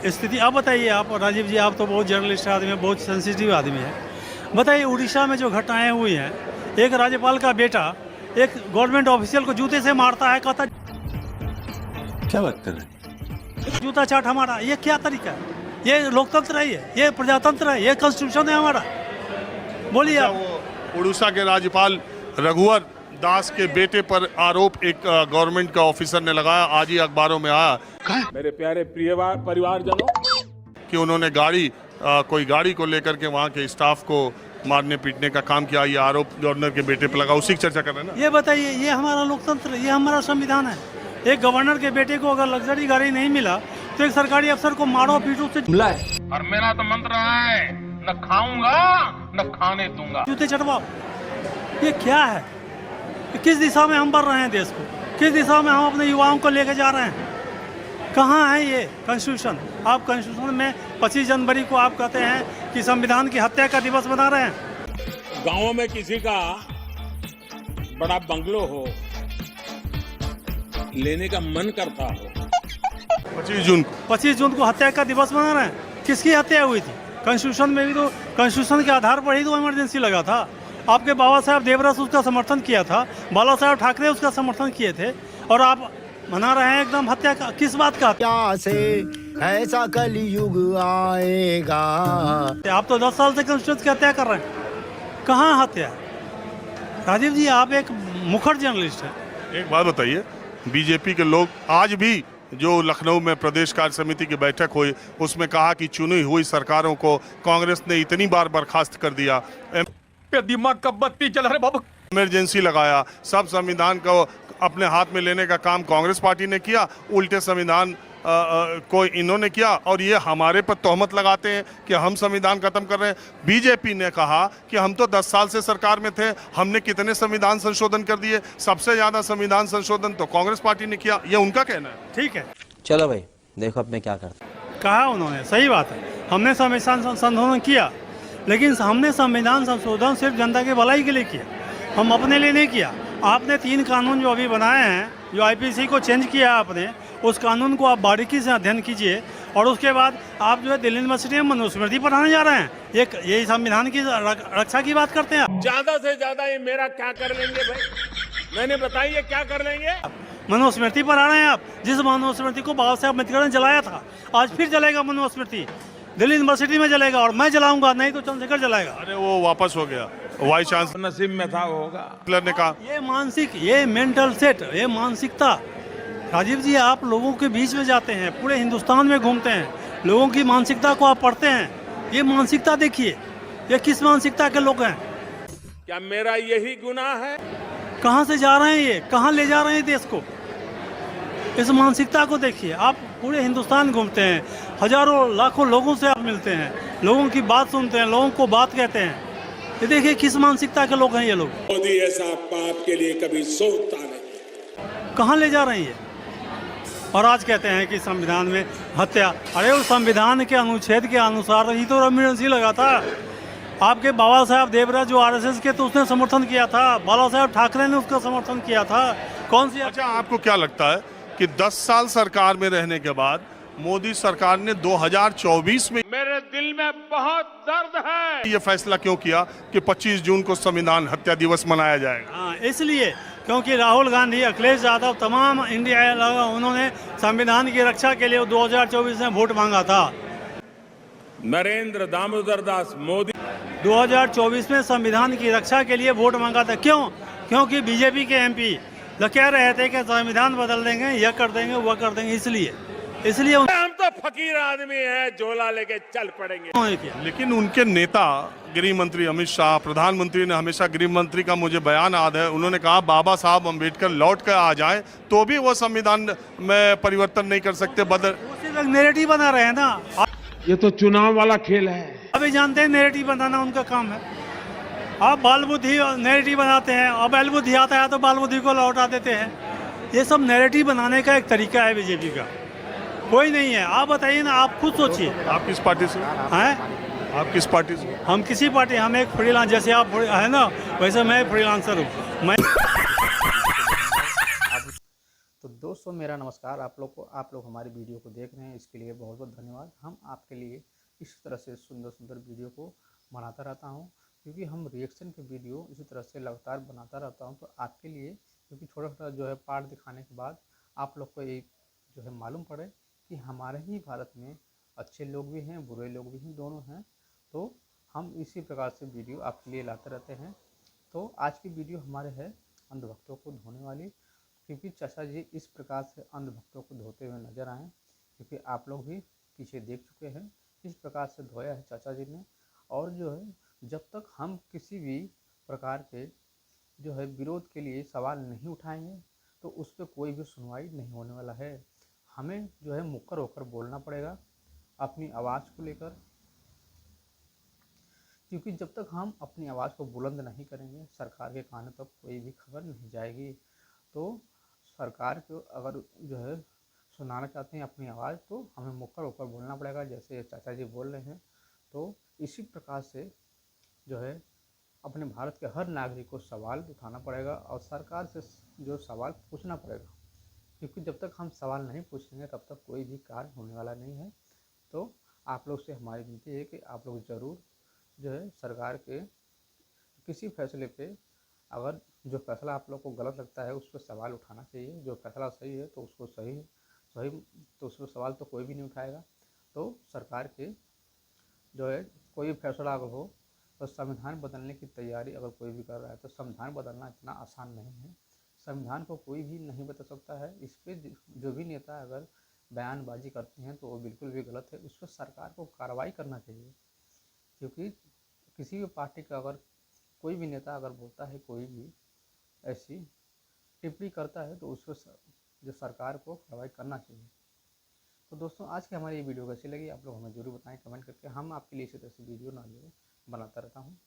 स्थिति आप बताइए। आप राजीव जी, आप तो बहुत जर्नलिस्ट आदमी है, बहुत सेंसिटिव आदमी है। बताइए, उड़ीसा में जो घटनाएं हुई हैं, एक राज्यपाल का बेटा एक गवर्नमेंट ऑफिशियल को जूते से मारता है, कहता क्या बात कर रहे हैं? जूता चाट हमारा। ये क्या तरीका है? ये लोकतंत्र है? ये प्रजातंत्र है? ये कॉन्स्टिट्यूशन है हमारा? बोलिए आप। वो उड़ीसा के राज्यपाल रघुवर दास के बेटे पर आरोप एक गवर्नमेंट का ऑफिसर ने लगाया, आज ही अखबारों में आया। मेरे प्यारे परिवारजनों कि उन्होंने कोई गाड़ी को लेकर के वहाँ के स्टाफ को मारने पीटने का काम किया। ये आरोप गवर्नर के बेटे पर लगा, उसी की चर्चा कर रहे हैं ना। ये बताइए, ये हमारा लोकतंत्र, ये हमारा संविधान है। एक गवर्नर के बेटे को अगर लग्जरी गाड़ी नहीं मिला तो एक सरकारी अफसर को मारो पीटो से जुमला है। और मेरा तो मंत्र है, न खाऊंगा न खाने दूंगा। जूते चटवाओ। ये क्या है? किस दिशा में हम बढ़ रहे हैं देश को? किस दिशा में हम अपने युवाओं को लेकर जा रहे हैं? कहाँ है ये कॉन्स्टिट्यूशन? आप कॉन्स्टिट्यूशन में 25 जनवरी को आप कहते हैं कि संविधान की हत्या का दिवस बना रहे हैं। गांवों में किसी का बड़ा बंगलो हो, लेने का मन करता हो। 25 जून को हत्या का दिवस मना रहे हैं। किसकी हत्या हुई थी? कॉन्स्टिट्यूशन में भी तो, कॉन्स्टिट्यूशन के आधार पर ही तो इमरजेंसी लगा था। आपके बाबा साहब देवरस उसका समर्थन किया था, बाला साहब ठाकरे उसका समर्थन किए थे, और आप मना रहे हैं एकदम हत्या का। किस बात का? क्या से ऐसा कलयुग आएगा। आप तो 10 साल से कॉन्स्टिट्यूशन की हत्या कर रहे हैं। कहाँ हत्या? राजीव जी, आप एक मुखर जर्नलिस्ट हैं। एक बात बताइए, बीजेपी के लोग आज भी जो लखनऊ में प्रदेश कार्य समिति की बैठक हुई, उसमें कहा कि चुनी हुई सरकारों को कांग्रेस ने इतनी बार बर्खास्त कर दिया, दिमाग का बत्ती चला रहे बाबू। इमरजेंसी लगाया, सब संविधान को अपने हाथ में लेने का काम कांग्रेस पार्टी ने किया, उल्टे संविधान को इन्होंने किया, और ये हमारे पर तोहमत लगाते हैं कि हम संविधान खत्म कर रहे हैं। बीजेपी ने कहा कि हम तो 10 साल से सरकार में थे, हमने कितने संविधान संशोधन कर दिए, सबसे ज्यादा संविधान संशोधन तो कांग्रेस पार्टी ने किया, ये उनका कहना है। ठीक है, चलो भाई, देखो अब मैं क्या करता हूं। कहा उन्होंने, सही बात है। हमने संविधान संशोधन किया, लेकिन हमने संविधान संशोधन सिर्फ जनता के भलाई के लिए किया, हम अपने लिए नहीं किया। आपने 3 कानून जो अभी बनाए हैं, जो आईपीसी को चेंज किया आपने, उस कानून को आप बारीकी से अध्ययन कीजिए, और उसके बाद आप जो है दिल्ली यूनिवर्सिटी में मनुस्मृति पढ़ाने जा रहे हैं। यही संविधान की रक्षा की बात करते हैं आप। ज्यादा से ज्यादा ये मेरा क्या कर लेंगे भाई? मैंने बताइए क्या कर लेंगे? मनुस्मृति पढ़ा रहे हैं आप, जिस मनुस्मृति को बाबा साहब अम्बेडकर ने जलाया था। आज फिर जलेगा मनुस्मृति, दिल्ली यूनिवर्सिटी में जलेगा, और मैं जलाऊंगा, नहीं तो चंद्रशेखर जलाएगा। अरे वो वापस हो गया, वाइस चांसलर नसीब में था होगा। ने कहा। ये मेंटल सेट, ये मानसिकता। राजीव जी, आप लोगों के बीच में जाते हैं, पूरे हिंदुस्तान में घूमते हैं, लोगों की मानसिकता को आप पढ़ते हैं। ये मानसिकता देखिए, ये किस मानसिकता के लोग हैं? क्या मेरा यही गुनाह है? कहाँ से जा रहे हैं ये? कहाँ ले जा रहे हैं देश को? इस मानसिकता को देखिए। आप पूरे हिंदुस्तान घूमते हैं, हजारों लाखों लोगों से आप मिलते हैं, लोगों की बात सुनते हैं, लोगों को बात कहते हैं। ये देखिए किस मानसिकता के लोग हैं ये लोग। मोदी ऐसा पाप के लिए कभी सोचता नहीं। कहाँ ले जा रहे हैं ये? और आज कहते हैं कि संविधान में हत्या। अरे उस संविधान के अनुच्छेद के अनुसार ही तो इमरजेंसी लगा था। आपके बाबा साहब देवराज जो आरएसएस के, तो उसने समर्थन किया था, बाला साहब ठाकरे ने उसका समर्थन किया था। कौन सी? अच्छा, आपको क्या लगता है कि 10 साल सरकार में रहने के बाद मोदी सरकार ने 2024 में मेरे दिल में बहुत दर्द है। ये फैसला क्यों किया कि 25 जून को संविधान हत्या दिवस मनाया जाएगा? हाँ, इसलिए क्योंकि राहुल गांधी, अखिलेश यादव, तमाम इंडिया उन्होंने संविधान की रक्षा के लिए 2024 में वोट मांगा था। नरेंद्र दामोदर दास मोदी 2024 में संविधान की रक्षा के लिए वोट मांगा था। क्यों? क्योंकि बीजेपी के एमपी कह रहे थे कि संविधान बदल देंगे, यह कर देंगे, वह कर देंगे। इसलिए हम तो फकीर आदमी हैं, झोला लेके चल पड़ेंगे। लेकिन उनके नेता गृह मंत्री अमित शाह, प्रधानमंत्री ने हमेशा, गृह मंत्री का मुझे बयान याद है, उन्होंने कहा बाबा साहब अम्बेडकर लौट कर आ जाएं तो भी वो संविधान में परिवर्तन नहीं कर सकते। नैरेटिव बना रहे हैं ना। ये तो चुनाव वाला खेल है। अभी जानते हैं नैरेटिव बनाना उनका काम है। आप बाल बुद्धि नैरेटिव बनाते हैं, अब बैल बुद्धि आता है तो बाल बुद्धि को लौटा देते हैं। ये सब नैरेटिव बनाने का एक तरीका है बीजेपी का, कोई नहीं है। आप बताइए ना, आप खुद सोचिए। आप किस पार्टी से हैं? आप किस पार्टी से? हम किसी पार्टी, हम एक फ्रीलांस, जैसे आप है ना, वैसे मैं फ्रीलांसर हूँ। मैं तो दोस्तों दोस्तों मेरा नमस्कार। आप लोग हमारी वीडियो को देख रहे हैं, इसके लिए बहुत बहुत धन्यवाद। हम आपके लिए इस तरह से सुंदर सुंदर वीडियो को बनाता रहता हूं, क्योंकि हम रिएक्शन के वीडियो इसी तरह से लगातार बनाता रहता हूं। तो आपके लिए, क्योंकि छोटा छोटा जो है पार्ट दिखाने के बाद आप लोग को ये जो है मालूम पड़े कि हमारे ही भारत में अच्छे लोग भी हैं, बुरे लोग भी हैं, दोनों हैं। तो हम इसी प्रकार से वीडियो आपके लिए लाते रहते हैं। तो आज की वीडियो हमारे है अंधभक्तों को धोने वाली, क्योंकि चाचा जी इस प्रकार से अंधभक्तों को धोते हुए नजर आए, क्योंकि आप लोग भी पीछे देख चुके हैं इस प्रकार से धोया है चाचा जी ने। और जो है जब तक हम किसी भी प्रकार के जो है विरोध के लिए सवाल नहीं उठाएंगे तो उस पर कोई भी सुनवाई नहीं होने वाला है। हमें जो है मुकर होकर बोलना पड़ेगा अपनी आवाज़ को लेकर, क्योंकि जब तक हम अपनी आवाज़ को बुलंद नहीं करेंगे सरकार के कानों तक कोई भी खबर नहीं जाएगी। तो सरकार को अगर जो है सुनाना चाहते हैं अपनी आवाज़ तो हमें मुकर होकर बोलना पड़ेगा, जैसे चाचा जी बोल रहे हैं। तो इसी प्रकार से जो है अपने भारत के हर नागरिक को सवाल उठाना पड़ेगा और सरकार से जो सवाल पूछना पड़ेगा, क्योंकि जब तक हम सवाल नहीं पूछेंगे तब तक कोई भी कार्य होने वाला नहीं है। तो आप लोग से हमारी विनती है कि आप लोग ज़रूर जो है सरकार के किसी फैसले पे, अगर जो फैसला आप लोग को गलत लगता है उस पर सवाल उठाना चाहिए। जो फैसला सही है तो उसको सही तो उस पर सवाल तो कोई भी नहीं उठाएगा। तो सरकार के जो है कोई भी फैसला अगर हो तो संविधान बदलने की तैयारी अगर कोई भी कर रहा है तो संविधान बदलना इतना आसान नहीं है। संविधान को कोई भी नहीं बदल सकता है। इस पर जो भी नेता अगर बयानबाजी करते हैं तो वो बिल्कुल भी गलत है, उस पर सरकार को कार्रवाई करना चाहिए। क्योंकि किसी भी पार्टी का अगर कोई भी नेता अगर बोलता है, कोई भी ऐसी टिप्पणी करता है तो उस पर जो सरकार को कार्रवाई करना चाहिए। तो दोस्तों आज की हमारी ये वीडियो कैसी लगी आप लोग हमें जरूर बताएं कमेंट करके। हम आपके लिए इसी तरह से वीडियो बनाता रहता हूँ।